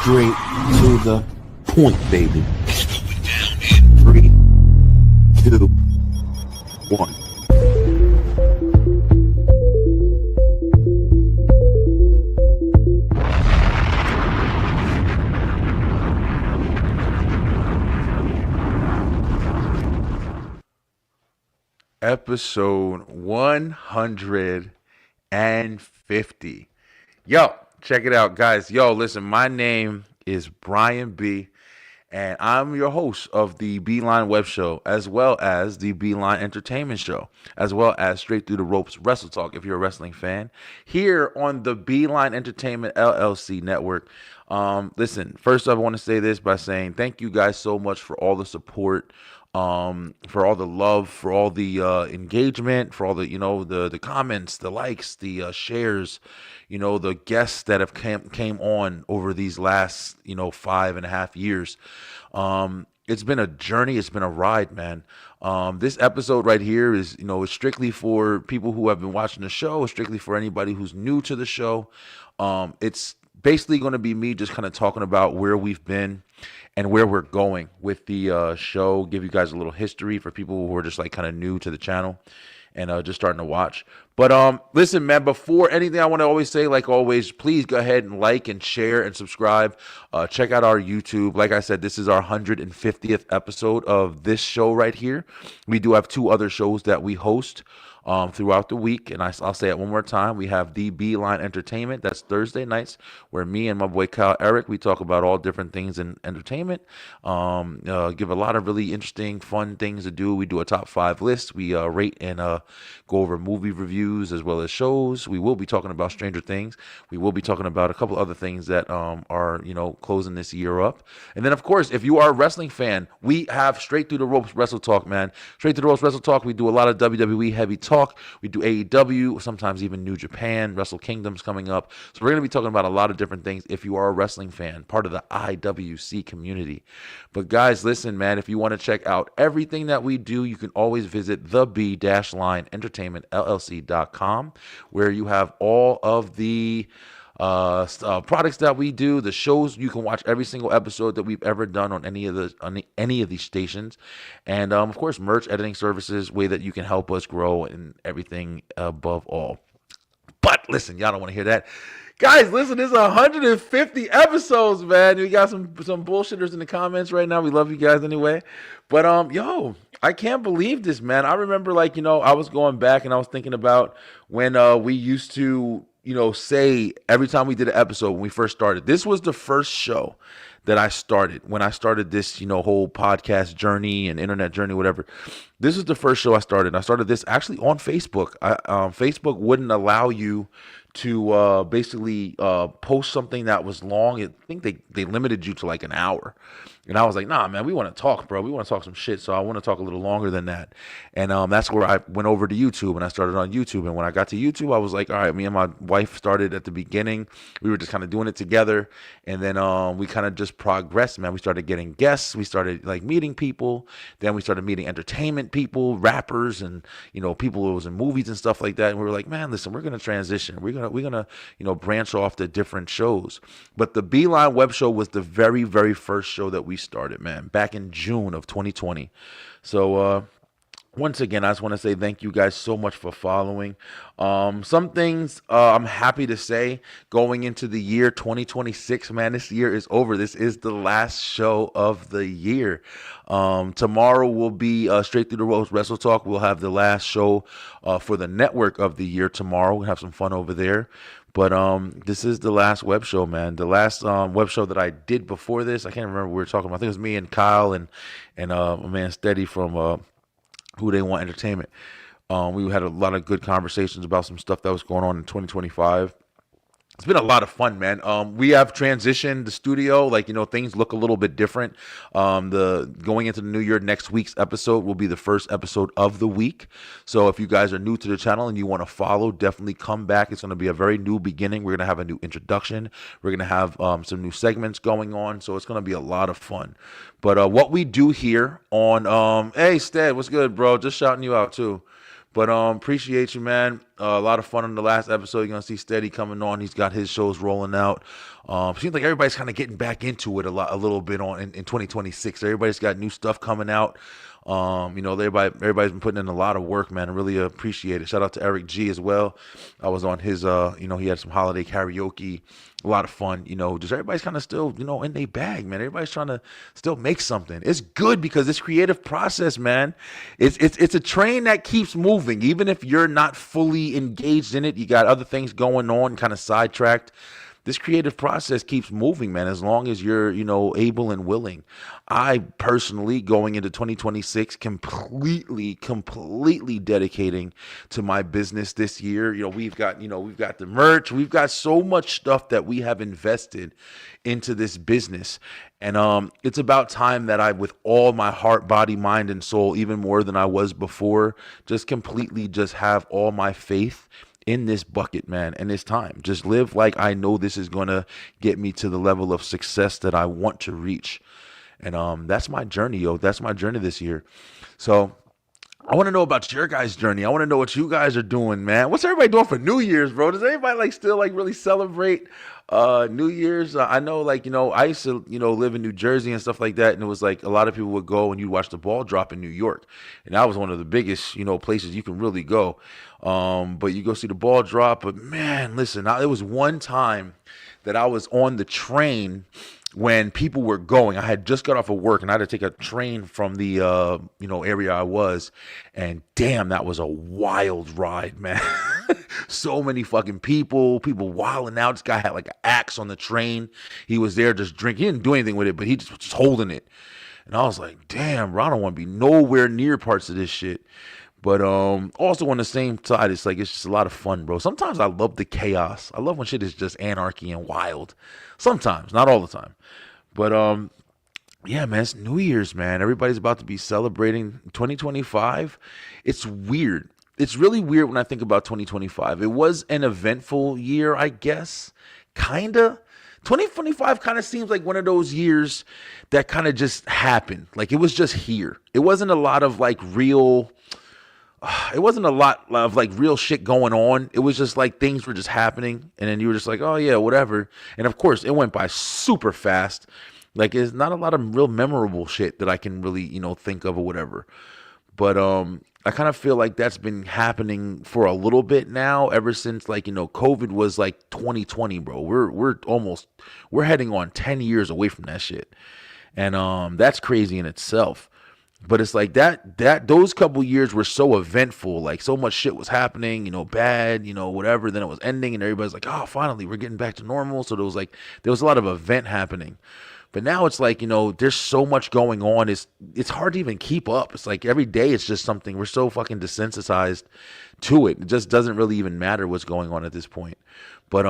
Straight to the point, baby. Three, two, one. Episode 150. Yo, check it out, guys. Yo, listen, my name is Brian B, and I'm your host of the Beeline Web Show, as well as the Beeline Entertainment Show, as well as Straight Through the Ropes Wrestle Talk, if you're a wrestling fan, here on the Beeline Entertainment LLC network. Listen, first I want to say this by saying thank you guys so much for all the support, for all the love, for all the engagement, for all the the comments, the likes, the shares, the guests that have came on over these last 5.5 years. It's been a journey. It's been a ride, man. This episode right here is is strictly for people who have been watching the show. Strictly for anybody who's new to the show. It's basically going to be me just kind of talking about where we've been and where we're going with the show. Give you guys a little history for people who are just like kind of new to the channel and just starting to watch. But listen, man, before anything, I want to always say, like always, please go ahead and like and share and subscribe. Check out our YouTube. Like I said, this is our 150th episode of this show right here. We do have 2 other shows that we host throughout the week, and I'll say it one more time. We have the Beeline Entertainment. That's Thursday nights, where me and my boy Kyle Eric, we talk about all different things in entertainment. Give a lot of really interesting, fun things to do. We do a top 5 list. We rate and go over movie reviews as well as shows. We will be talking about Stranger Things. We will be talking about a couple other things that are closing this year up. And then, of course, if you are a wrestling fan, we have Straight Through the Ropes Wrestle Talk, man. Straight Through the Ropes Wrestle Talk. We do a lot of WWE heavy talk. We do AEW, sometimes even New Japan, Wrestle Kingdom's coming up. So we're going to be talking about a lot of different things if you are a wrestling fan, part of the IWC community. But guys, listen, man, if you want to check out everything that we do, you can always visit the B-Line Entertainment LLC.com, where you have all of the products that we do, the shows. You can watch every single episode that we've ever done on any of these stations, and of course, merch, editing services, way that you can help us grow and everything above all. But listen, y'all don't want to hear that. Guys, listen, this is 150 episodes, man. We got some bullshitters in the comments right now. We love you guys anyway. But yo, I can't believe this, man. I remember I was going back and I was thinking about when we used to say every time we did an episode when we first started. This was the first show that I started when I started this, whole podcast journey and internet journey, whatever. This is the first show I started. I started this actually on Facebook. Facebook wouldn't allow you to basically post something that was long. I think they limited you to like an hour. And I was like, nah, man, we want to talk, bro. We want to talk some shit. So I want to talk a little longer than that. And that's where I went over to YouTube, and I started on YouTube. And when I got to YouTube, I was like, all right, me and my wife started at the beginning. We were just kind of doing it together. And then we kind of just progressed, man. We started getting guests. We started meeting people. Then we started meeting entertainment people, rappers, and, people who was in movies and stuff like that. And we were like, man, listen, we're going to transition. We're going to branch off to different shows. But the Beeline Web Show was the very, very first show that we started, man, back in June of 2020. So once again, I just want to say thank you guys so much for following. Some things I'm happy to say going into the year 2026, man. This year is over. This is the last show of the year. Tomorrow will be Straight Through the Ropes Wrestle Talk. We'll have the last show for the network of the year tomorrow. We'll have some fun over there. But this is the last web show, man. The last web show that I did before this, I can't remember what we were talking about. I think it was me and Kyle and my man Steady from Who They Want Entertainment. We had a lot of good conversations about some stuff that was going on in 2025. It's been a lot of fun, man. We have transitioned the studio, things look a little bit different. The going into the new year, next week's episode will be the first episode of the week. So if you guys are new to the channel and you want to follow, definitely come back. It's going to be a very new beginning. We're going to have a new introduction. We're going to have some new segments going on. So it's going to be a lot of fun. But what we do here on, hey, Stead, what's good, bro? Just shouting you out too. But appreciate you, man. A lot of fun on the last episode. You're gonna see Steady coming on. He's got his shows rolling out. Seems like everybody's kind of getting back into it a little bit in 2026. Everybody's got new stuff coming out. Everybody's been putting in a lot of work, man. I really appreciate it. Shout out to Eric G as well. I was on his, he had some holiday karaoke, a lot of fun. Just everybody's kind of still, in their bag, man. Everybody's trying to still make something. It's good because this creative process, man, it's a train that keeps moving. Even if you're not fully engaged in it, you got other things going on, kind of sidetracked. This creative process keeps moving, man, as long as you're, able and willing. I personally, going into 2026, completely dedicating to my business this year. We've got the merch. We've got so much stuff that we have invested into this business. And it's about time that I, with all my heart, body, mind, and soul, even more than I was before, just completely just have all my faith in this bucket, man, and it's time. Just live like I know this is going to get me to the level of success that I want to reach. And that's my journey, yo. That's my journey this year. So I want to know about your guys' journey. I want to know what you guys are doing, man. What's everybody doing for New Year's, bro? Does anybody still really celebrate New Year's? I know I used to, live in New Jersey and stuff like that. And it was a lot of people would go and you'd watch the ball drop in New York. And that was one of the biggest, places you can really go. But you go see the ball drop. But man, listen, it was one time that I was on the train when people were going. I had just got off of work and I had to take a train from the area I was, and damn, that was a wild ride, man. So many fucking people wilding out. This guy had an axe on the train. He was there just drinking. He didn't do anything with it, but he just was just holding it. And I was like, damn, bro, I don't want to be nowhere near parts of this shit. But also on the same side, it's just a lot of fun, bro. Sometimes I love the chaos. I love when shit is just anarchy and wild. Sometimes, not all the time. But yeah, man, it's New Year's, man. Everybody's about to be celebrating 2025. It's weird. It's really weird when I think about 2025. It was an eventful year, I guess. Kinda. 2025 kind of seems like one of those years that kind of just happened. It was just here. It wasn't a lot of real... It wasn't a lot of real shit going on. It was just things were just happening, and then you were just oh yeah, whatever. And of course, it went by super fast. It's not a lot of real memorable shit that I can really think of or whatever. But I kind of feel like that's been happening for a little bit now, ever since COVID was 2020, bro. We're heading on 10 years away from that shit, and that's crazy in itself. But it's that those couple years were so eventful, so much shit was happening, bad, whatever. Then it was ending and everybody's oh, finally we're getting back to normal. So there was a lot of event happening. But now it's there's so much going on. It's hard to even keep up. It's every day it's just something. We're so fucking desensitized to it. It just doesn't really even matter what's going on at this point. But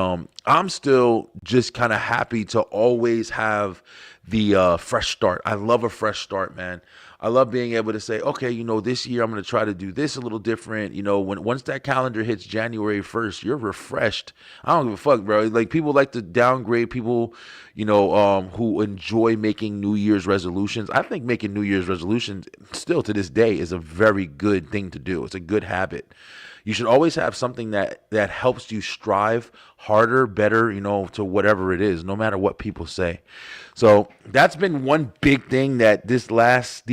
I'm still just kind of happy to always have the fresh start. I love a fresh start, man. I love being able to say, okay, this year I'm going to try to do this a little different. Once that calendar hits January 1st, you're refreshed. I don't give a fuck, bro. People like to downgrade people, who enjoy making New Year's resolutions. I think making New Year's resolutions still to this day is a very good thing to do. It's a good habit. You should always have something that helps you strive harder, better, to whatever it is, no matter what people say. So that's been one big thing that these last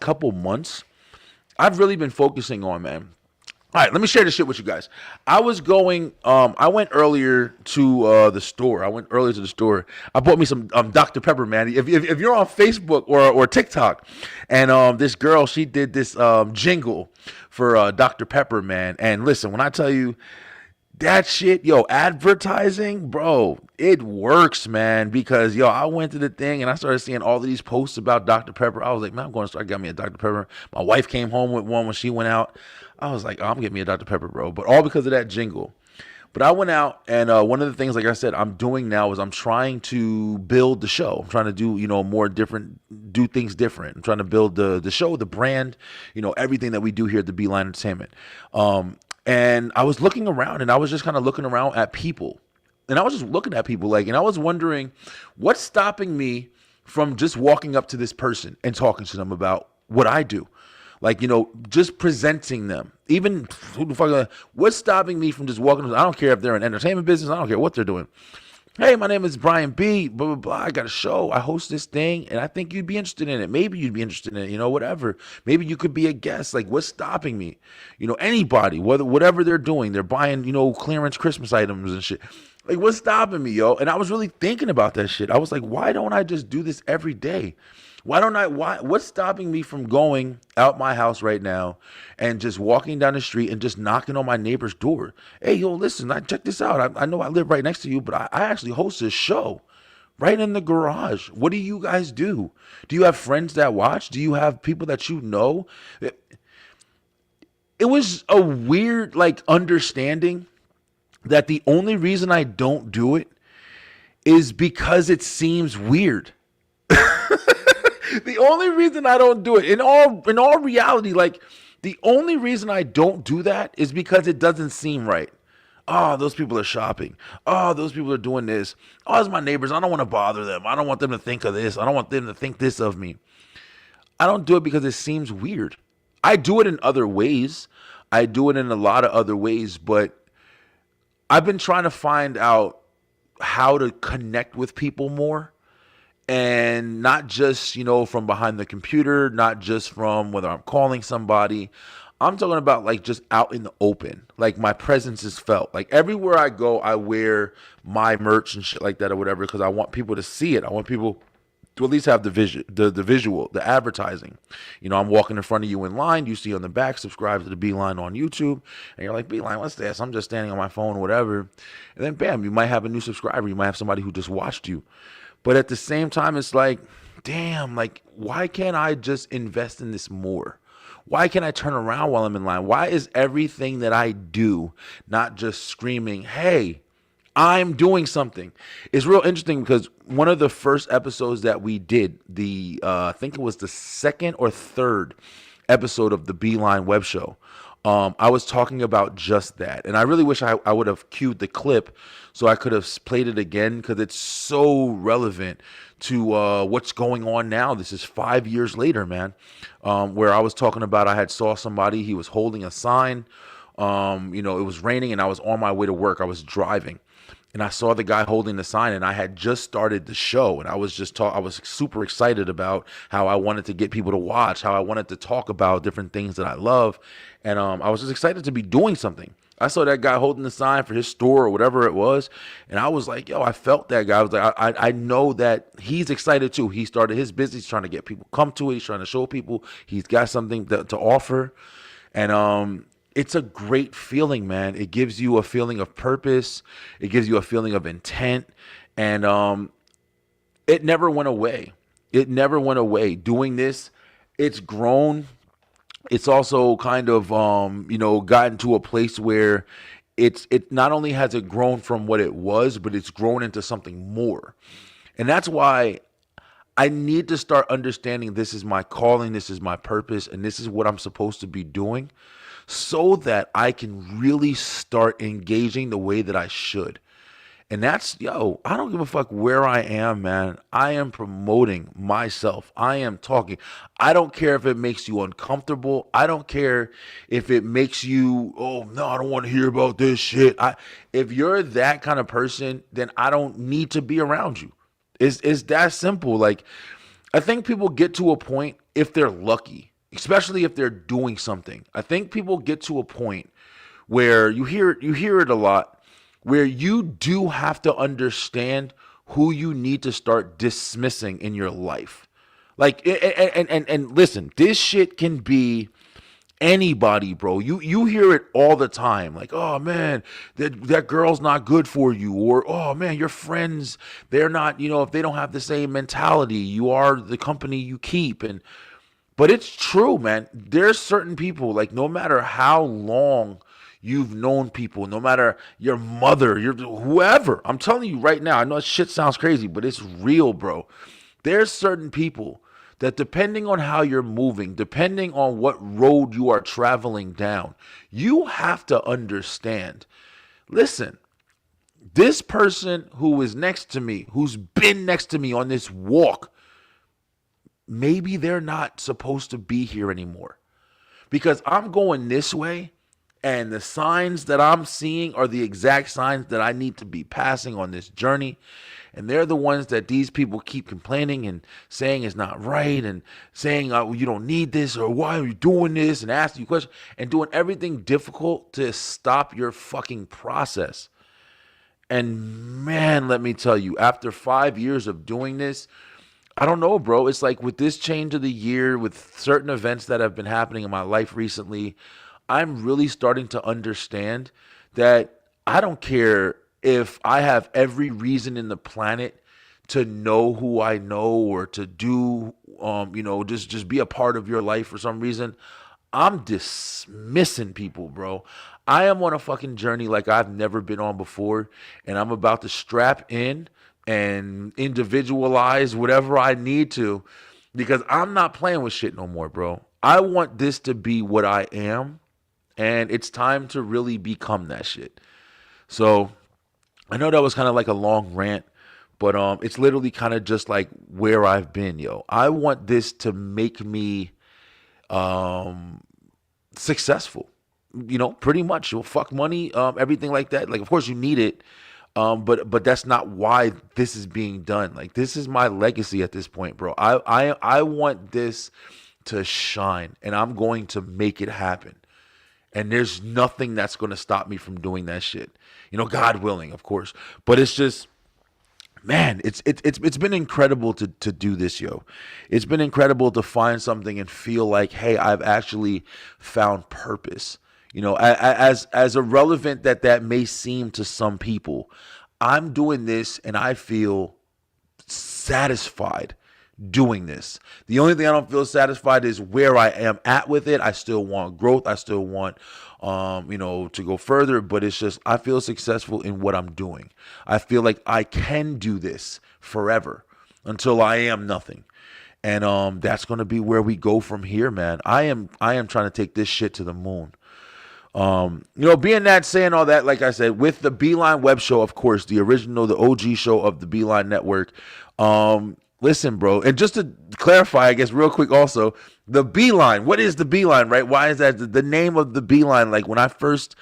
couple months I've really been focusing on, man. All right, let me share this shit with you guys. I went earlier to the store. I bought me some Dr. Pepper, man. If you're on Facebook or TikTok, and this girl, she did this jingle for Dr. Pepper, man. And listen, when I tell you that shit, advertising, bro, it works, man. Because I went to the thing and I started seeing all of these posts about Dr. Pepper. I was like, man, I'm going to start getting me a Dr. Pepper. My wife came home with one when she went out. I was like, oh, I'm getting me a Dr. Pepper, bro. But all because of that jingle. But I went out, and one of the things, like I said, I'm doing now is I'm trying to build the show. I'm trying to do, do things different. I'm trying to build the show, the brand, everything that we do here at the Beeline Entertainment. And I was looking around, and I was just kind of looking around at people. And I was just looking at people, and I was wondering, what's stopping me from just walking up to this person and talking to them about what I do? Like, just presenting them. Even who the fuck, what's stopping me from just walking? I don't care if they're in entertainment business. I don't care what they're doing. Hey, my name is Brian B. Blah, blah, blah. I got a show. I host this thing, and I think you'd be interested in it. Maybe you'd be interested in it, whatever. Maybe you could be a guest. Like, what's stopping me? Anybody, whatever they're doing, they're buying, clearance Christmas items and shit. Like, what's stopping me, yo? And I was really thinking about that shit. I was like, why don't I just do this every day? What's stopping me from going out my house right now and just walking down the street and just knocking on my neighbor's door? Hey, yo, listen, check this out. I know I live right next to you, but I actually host this show right in the garage. What do you guys do? Do you have friends that watch? Do you have people that you know? It was a weird, understanding that the only reason I don't do it is because it seems weird. The only reason I don't do it, in all reality, the only reason I don't do that is because it doesn't seem right. Oh, those people are shopping. Oh, those people are doing this. Oh, it's my neighbors. I don't want to bother them. I don't want them to think of this. I don't want them to think this of me. I don't do it because it seems weird. I do it in other ways. I do it in a lot of other ways, but I've been trying to find out how to connect with people more. And not just, from behind the computer, not just from whether I'm calling somebody. I'm talking about just out in the open. Like my presence is felt. Like everywhere I go, I wear my merch and shit like that or whatever because I want people to see it. I want people to at least have the visual, the advertising. I'm walking in front of you in line. You see on the back, subscribe to the Beeline on YouTube. And you're like, Beeline, what's this? I'm just standing on my phone or whatever. And then bam, you might have a new subscriber. You might have somebody who just watched you. But at the same time, it's like, damn, why can't I just invest in this more? Why can't I turn around while I'm in line? Why is everything that I do not just screaming, hey, I'm doing something? It's real interesting because one of the first episodes that we did, I think it was the second or third episode of the Beeline Web Show, I was talking about just that. And I really wish I would have cued the clip so I could have played it again because it's so relevant to what's going on now. This is 5 years later, man, where I was talking about I had saw somebody, he was holding a sign. It was raining and I was on my way to work. I was driving. And I saw the guy holding the sign, and I had just started the show, and I was super excited about how I wanted to get people to watch, how I wanted to talk about different things that I love, and I was just excited to be doing something. I saw that guy holding the sign for his store or whatever it was, and I was like, yo, I felt that guy. I was like, I know that he's excited too. He started his business, he's trying to get people come to it, he's trying to show people he's got something to offer, and it's a great feeling, man. It gives you a feeling of purpose. It gives you a feeling of intent. And it never went away. It never went away. Doing this, it's grown. It's also kind of, gotten to a place where it not only has it grown from what it was, but it's grown into something more. And that's why I need to start understanding this is my calling, this is my purpose, and this is what I'm supposed to be doing, so that I can really start engaging the way that I should. And that's, I don't give a fuck where I am, man. I am promoting myself. I am talking. I don't care if it makes you uncomfortable. I don't care if it makes you, oh, no, I don't want to hear about this shit. If you're that kind of person, then I don't need to be around you. It's that simple. I think people get to a point, if they're lucky, especially if they're doing something. I think people get to a point where you hear it a lot, where you do have to understand who you need to start dismissing in your life. And listen, this shit can be anybody, bro. You hear it all the time. Like, oh man, that girl's not good for you, or oh man, your friends, they're not, if they don't have the same mentality, you are the company you keep. But it's true, man. There's certain people, no matter how long you've known people, no matter your mother, your whoever, I'm telling you right now, I know shit sounds crazy, but it's real, bro. There's certain people that, depending on how you're moving, depending on what road you are traveling down, you have to understand, listen, this person who is next to me, who's been next to me on this walk, maybe they're not supposed to be here anymore. because I'm going this way, and the signs that I'm seeing are the exact signs that I need to be passing on this journey. And they're the ones that these people keep complaining and saying is not right, and saying, oh, you don't need this, or why are you doing this, and asking you questions and doing everything difficult to stop your fucking process. And man, let me tell you, after 5 years of doing this, I don't know, bro. It's like with this change of the year, with certain events that have been happening in my life recently, I'm really starting to understand that I don't care if I have every reason in the planet to know who I know, or to do, just be a part of your life for some reason. I'm dismissing people, bro. I am on a fucking journey like I've never been on before, and I'm about to strap in and individualize whatever I need to, because I'm not playing with shit no more, bro. I want this to be what I am, and it's time to really become that shit. So I know that was kind of like a long rant, but it's literally kind of just like where I've been, yo. I want this to make me successful, pretty much. Well, fuck money, everything like that. Like, of course you need it, but that's not why this is being done. Like, this is my legacy at this point, bro. I want this to shine, and I'm going to make it happen. And there's nothing that's going to stop me from doing that shit. God willing, of course. But it's just, man, it's been incredible to do this, yo. It's been incredible to find something and feel like, hey, I've actually found purpose. As irrelevant that may seem to some people, I'm doing this and I feel satisfied doing this. The only thing I don't feel satisfied is where I am at with it. I still want growth. I still want, to go further, but it's just, I feel successful in what I'm doing. I feel like I can do this forever until I am nothing. And that's going to be where we go from here, man. I am trying to take this shit to the moon. Being that, saying all that, like I said, with the Beeline Web Show, of course, the original, the OG show of the Beeline Network. Listen, bro, and just to clarify, I guess, real quick also, the Beeline, what is the Beeline, right? Why is that the name of the Beeline? Like, when I first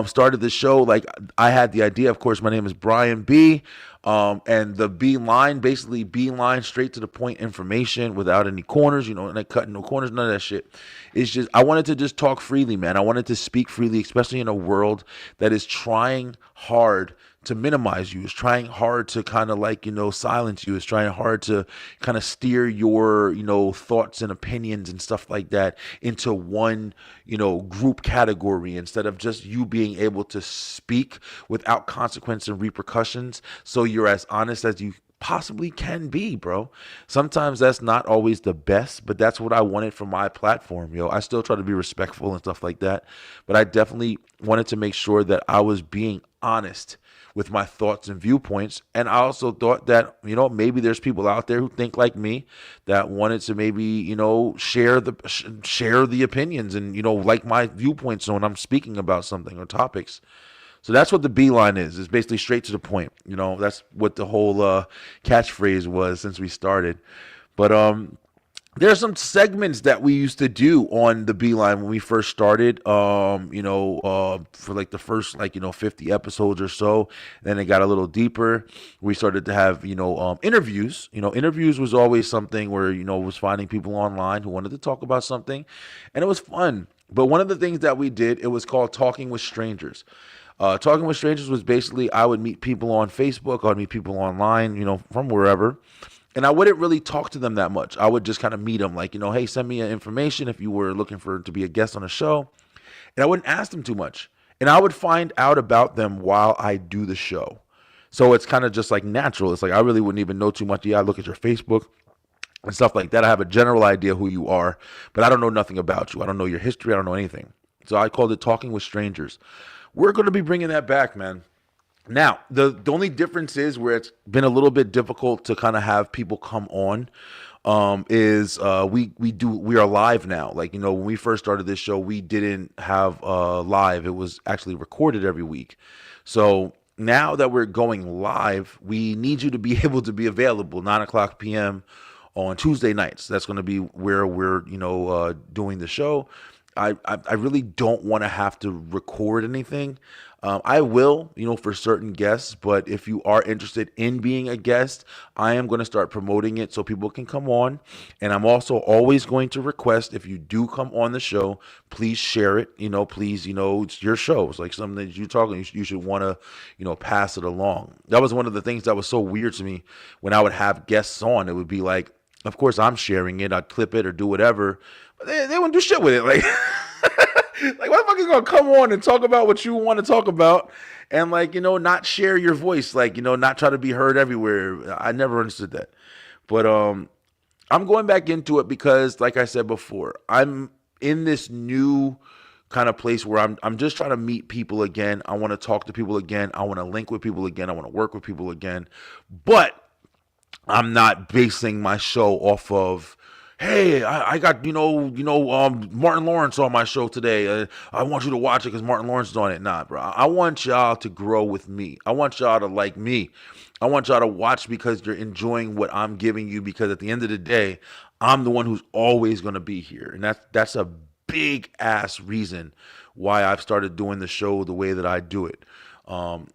started the show, like, I had the idea, of course, my name is Brian B, and the Beeline, basically Beeline, straight to the point information without any corners, and cutting no corners, none of that shit. It's just, I wanted to just talk freely, man. I wanted to speak freely, especially in a world that is trying hard to minimize you, is trying hard to kind of like, silence you, is trying hard to kind of steer your, thoughts and opinions and stuff like that into one, group category, instead of just you being able to speak without consequence and repercussions. So you're as honest as you possibly can be, bro. Sometimes that's not always the best, but that's what I wanted from my platform, yo. I still try to be respectful and stuff like that, but I definitely wanted to make sure that I was being honest with my thoughts and viewpoints. And I also thought that, maybe there's people out there who think like me, that wanted to maybe, share the opinions and, like my viewpoints when I'm speaking about something or topics. So that's what the Beeline is. It's basically straight to the point. That's what the whole catchphrase was since we started. But there are some segments that we used to do on the Beeline when we first started, for like the first, 50 episodes or so. Then it got a little deeper. We started to have, interviews. Interviews was always something where, was finding people online who wanted to talk about something. And it was fun. But one of the things that we did, it was called Talking with Strangers. Talking with Strangers was basically, I would meet people on Facebook, I would meet people online, from wherever. And I wouldn't really talk to them that much. I would just kind of meet them like, hey, send me information if you were looking to be a guest on a show. And I wouldn't ask them too much. And I would find out about them while I do the show. So it's kind of just like natural. It's like, I really wouldn't even know too much. Yeah, I look at your Facebook and stuff like that. I have a general idea who you are, but I don't know nothing about you. I don't know your history. I don't know anything. So I called it Talking with Strangers. We're going to be bringing that back, man. Now, the only difference is where it's been a little bit difficult to kind of have people come on, is we are live now. Like, when we first started this show, we didn't have live. It was actually recorded every week. So now that we're going live, we need you to be able to be available 9:00 p.m. on Tuesday nights. That's going to be where we're, doing the show. I really don't want to have to record anything. I will, for certain guests, but if you are interested in being a guest, I am going to start promoting it so people can come on. And I'm also always going to request, if you do come on the show, please share it. Please, it's your show. It's like something that you're talking, you should want to, pass it along. That was one of the things that was so weird to me when I would have guests on. It would be like, of course, I'm sharing it. I'd clip it or do whatever, but they wouldn't do shit with it. Like, like, why the fuck are you gonna come on and talk about what you want to talk about, and like, not share your voice, like, not try to be heard everywhere. I never understood that, but I'm going back into it because, like I said before, I'm in this new kind of place where I'm just trying to meet people again. I want to talk to people again. I want to link with people again. I want to work with people again, but I'm not basing my show off of, hey, I got Martin Lawrence on my show today. I want you to watch it because Martin Lawrence is on it. Nah, bro. I want y'all to grow with me. I want y'all to like me. I want y'all to watch because you're enjoying what I'm giving you. Because at the end of the day, I'm the one who's always going to be here, and that's a big ass reason why I've started doing the show the way that I do it.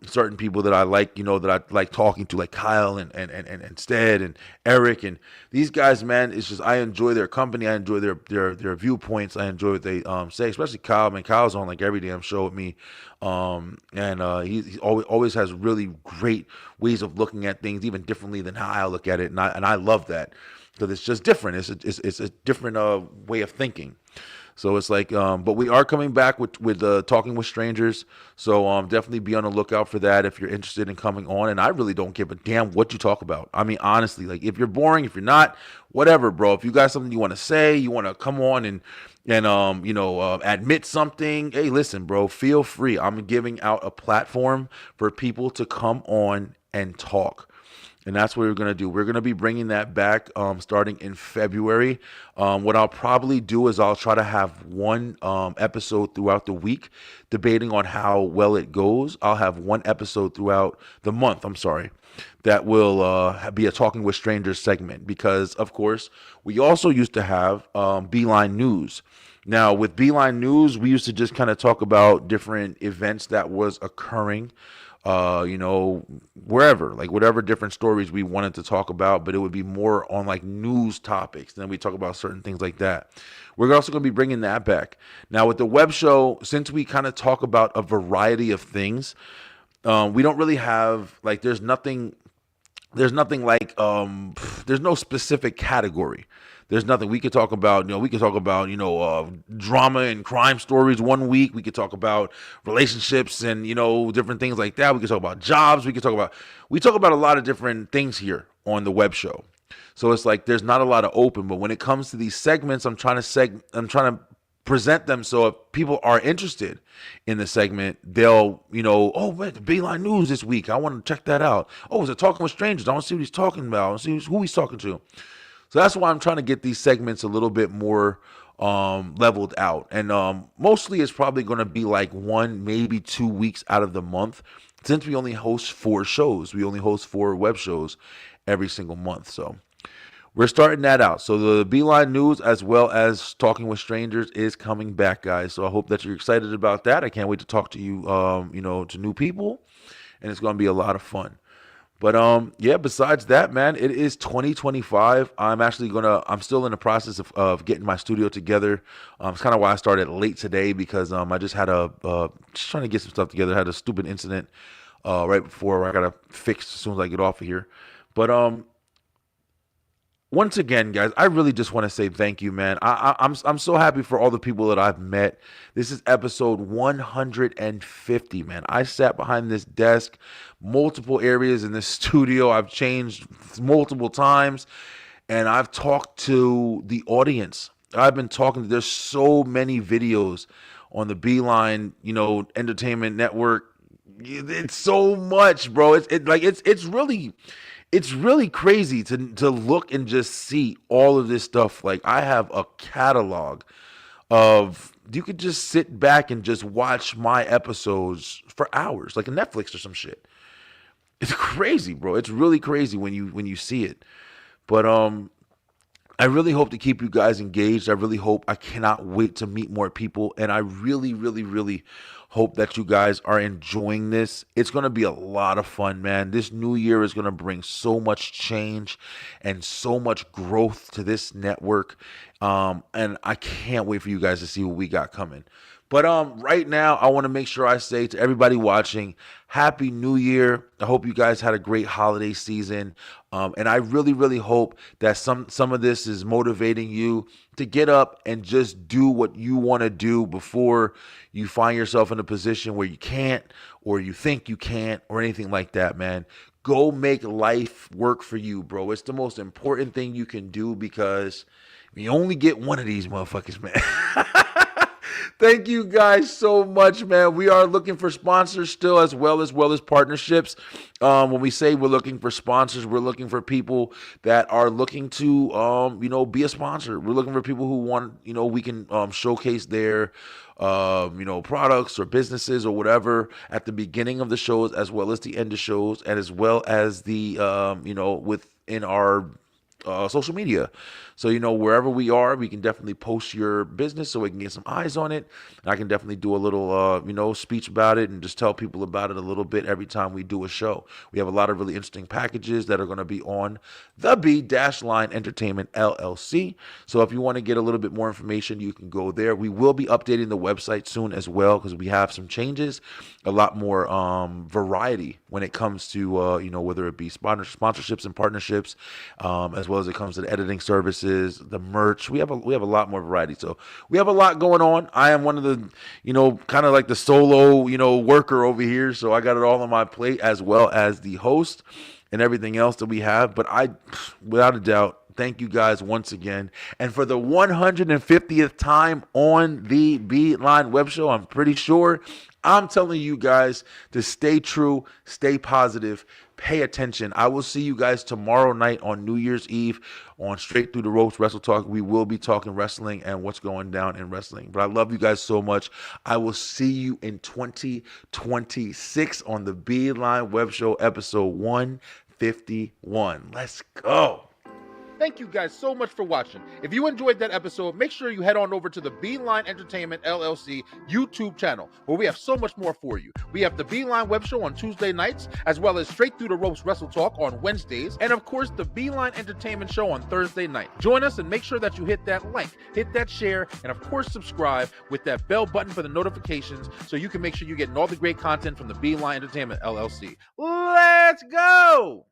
Certain people that I like, that I like talking to, like Kyle and Stead and Eric and these guys, man, it's just, I enjoy their company. I enjoy their viewpoints. I enjoy what they say, especially Kyle. Man, Kyle's on like every damn show with me. And he always has really great ways of looking at things, even differently than how I look at it. And I love that because it's just different. It's a different way of thinking. So it's like, but we are coming back with Talking with Strangers. So definitely be on the lookout for that if you're interested in coming on. And I really don't give a damn what you talk about. I mean, honestly, like if you're boring, if you're not, whatever, bro. If you got something you want to say, you want to come on and admit something. Hey, listen, bro, feel free. I'm giving out a platform for people to come on and talk. And that's what we're going to do. We're going to be bringing that back starting in February. What I'll probably do is I'll try to have one episode throughout the week, debating on how well it goes. I'll have one episode throughout the month, that will be a Talking with Strangers segment. Because, of course, we also used to have Beeline News. Now, with Beeline News, we used to just kind of talk about different events that was occurring wherever, like whatever different stories we wanted to talk about, but it would be more on like news topics. Then we talk about certain things like that. We're also going to be bringing that back. Now with the web show, since we kind of talk about a variety of things, we don't really have like, there's nothing like, there's no specific category. There's nothing we could talk about. We could talk about, drama and crime stories one week. We could talk about relationships and, different things like that. We could talk about jobs. We talk about a lot of different things here on the web show. So it's like, there's not a lot of open, but when it comes to these segments, I'm trying to present them so if people are interested in the segment, they'll, oh, wait, the Beeline News this week, I want to check that out. Oh, is it Talking with Strangers? I want to see what he's talking about. I want to see who he's talking to. So that's why I'm trying to get these segments a little bit more leveled out. And mostly it's probably going to be like 1, maybe 2 weeks out of the month, since we only host 4 shows. We only host 4 web shows every single month. So we're starting that out. So the Beeline News as well as Talking with Strangers is coming back, guys. So I hope that you're excited about that. I can't wait to talk to you, to new people. And it's going to be a lot of fun. But yeah, besides that, man, it is 2025. I'm still in the process of getting my studio together. It's kind of why I started late today, because I just had just trying to get some stuff together. I had a stupid incident right before I got to fix as soon as I get off of here. But once again, guys, I really just want to say thank you, man. I'm so happy for all the people that I've met. This is episode 150, man. I sat behind this desk, multiple areas in this studio. I've changed multiple times, and I've talked to the audience. There's so many videos on the Beeline, Entertainment Network. It's so much, bro. It's really crazy to look and just see all of this stuff. Like, I have a catalog of, you could just sit back and just watch my episodes for hours, like a Netflix or some shit. It's crazy, bro. It's really crazy when you see it. But I really hope to keep you guys engaged. I cannot wait to meet more people. And I really, really, really hope that you guys are enjoying this. It's going to be a lot of fun, man. This new year is going to bring so much change and so much growth to this network. And I can't wait for you guys to see what we got coming. But right now, I want to make sure I say to everybody watching, Happy New Year. I hope you guys had a great holiday season. And I really, really hope that some of this is motivating you to get up and just do what you want to do before you find yourself in a position where you can't, or you think you can't, or anything like that, man. Go make life work for you, bro. It's the most important thing you can do, because you only get one of these motherfuckers, man. Thank you guys so much, man. We are looking for sponsors still, as well as partnerships. When we say we're looking for sponsors, we're looking for people that are looking to, be a sponsor. We're looking for people who want, we can showcase their, products or businesses or whatever at the beginning of the shows, as well as the end of shows, and as well as the, within our social media. So, wherever we are, we can definitely post your business so we can get some eyes on it. And I can definitely do a little, speech about it and just tell people about it a little bit every time we do a show. We have a lot of really interesting packages that are going to be on the B-Line Entertainment LLC. So if you want to get a little bit more information, you can go there. We will be updating the website soon as well, because we have some changes, a lot more variety when it comes to, whether it be sponsorships and partnerships, as well as it comes to the editing services, the merch. We have a lot more variety. So we have a lot going on. I am one of the, kind of like the solo, worker over here. So I got it all on my plate, as well as the host and everything else that we have. But without a doubt, thank you guys once again. And for the 150th time on the B-Line Web Show, I'm pretty sure I'm telling you guys to stay true, stay positive, pay attention. I will see you guys tomorrow night on New Year's Eve on Straight Through the Ropes Wrestle Talk. We will be talking wrestling and what's going down in wrestling. But I love you guys so much. I will see you in 2026 on the B-Line Web Show episode 151. Let's go. Thank you guys so much for watching. If you enjoyed that episode, make sure you head on over to the B-Line Entertainment LLC YouTube channel, where we have so much more for you. We have the B-Line Web Show on Tuesday nights, as well as Straight Through the Ropes Wrestle Talk on Wednesdays, and of course, the B-Line Entertainment Show on Thursday night. Join us and make sure that you hit that like, hit that share, and of course, subscribe with that bell button for the notifications, so you can make sure you're getting all the great content from the B-Line Entertainment LLC. Let's go!